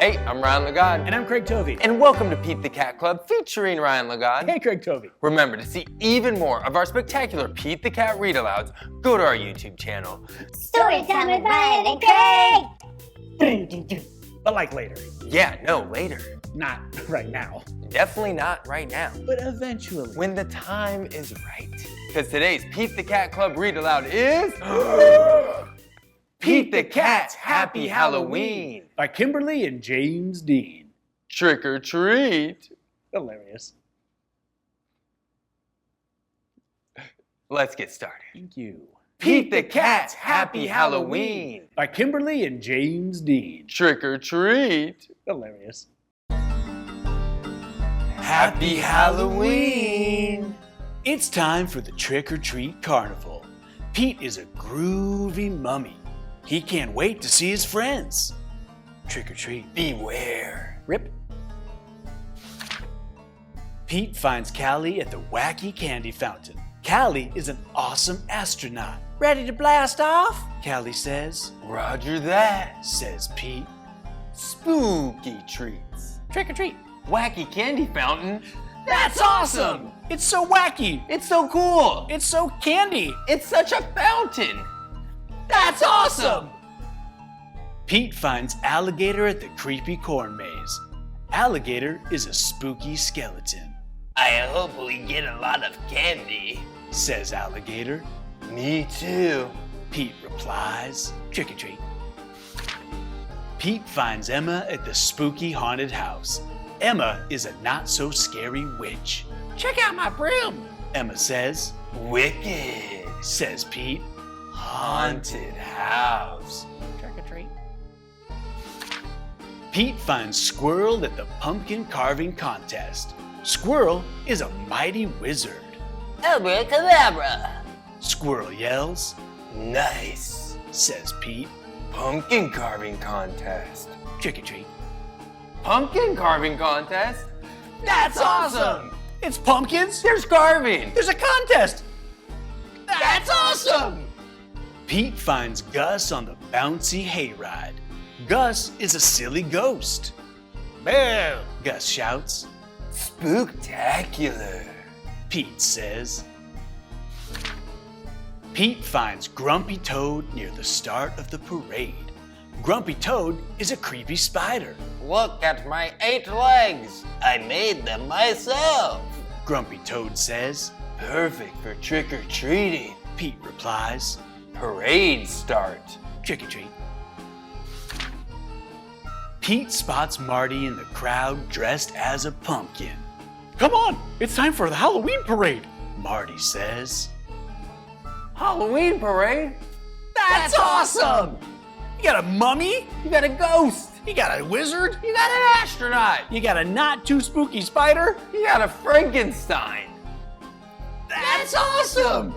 Hey, I'm Ryan Lagod. And I'm Craig Tovey. And welcome to Pete the Cat Club featuring Ryan Lagod. Hey, Craig Tovey. Remember, to see even more of our spectacular Pete the Cat read-alouds, go to our YouTube channel. Storytime with Ryan and Craig! But like later. Yeah, no, later. Not right now. Definitely not right now. But eventually. When the time is right. Because today's Pete the Cat Club read-aloud is... Pete the Cat's Happy Halloween! By Kimberly and James Dean. Trick or treat. Hilarious. Let's get started. Thank you. Pete the Cat's Happy Halloween! By Kimberly and James Dean. Trick or treat. Hilarious. Happy Halloween! It's time for the Trick or Treat Carnival. Pete is a groovy mummy. He can't wait to see his friends. Trick or treat. Beware. Rip. Pete finds Callie at the wacky candy fountain. Callie is an awesome astronaut. Ready to blast off? Callie says. Roger that. Says Pete. Spooky treats. Trick or treat. Wacky candy fountain. That's awesome! It's so wacky. It's so cool. It's so candy. It's such a fountain. That's awesome! Pete finds Alligator at the creepy corn maze. Alligator is a spooky skeleton. I hope we get a lot of candy. Says Alligator. Me too. Pete replies. Trick or treat. Pete finds Emma at the spooky haunted house. Emma is a not-so-scary witch. Check out my broom, Emma says. Wicked. Says Pete. Haunted house. Trick or treat. Pete finds Squirrel at the pumpkin carving contest. Squirrel is a mighty wizard. Abracadabra. Squirrel yells. Nice. Says Pete. Pumpkin carving contest. Trick or treat. Pumpkin carving contest? That's awesome! It's pumpkins. There's carving. There's a contest. That's awesome! Pete finds Gus on the bouncy hayride. Gus is a silly ghost. Boo! Gus shouts. Spooktacular. Pete says. Pete finds Grumpy Toad near the start of the parade. Grumpy Toad is a creepy spider. Look at my 8 legs. I made them myself. Grumpy Toad says. Perfect for trick-or-treating. Pete replies. Parade start. Trick or treat. Pete spots Marty in the crowd dressed as a pumpkin. Come on, it's time for the Halloween parade, Marty says. Halloween parade? That's awesome! You got a mummy? You got a ghost. You got a wizard? You got an astronaut. You got a not too spooky spider? You got a Frankenstein. That's awesome!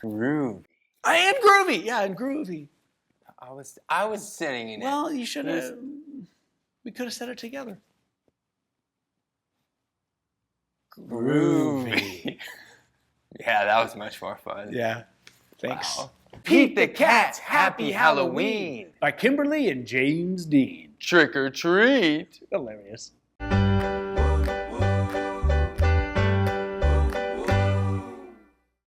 Groovy. I am groovy. Yeah, I'm groovy. I was sitting in it. Well, you should have. We could have said it together. Groovy. Yeah, that was much more fun. Yeah. Thanks. Wow. Pete the Cat's Happy Halloween. By Kimberly and James Dean. Trick or treat. Hilarious.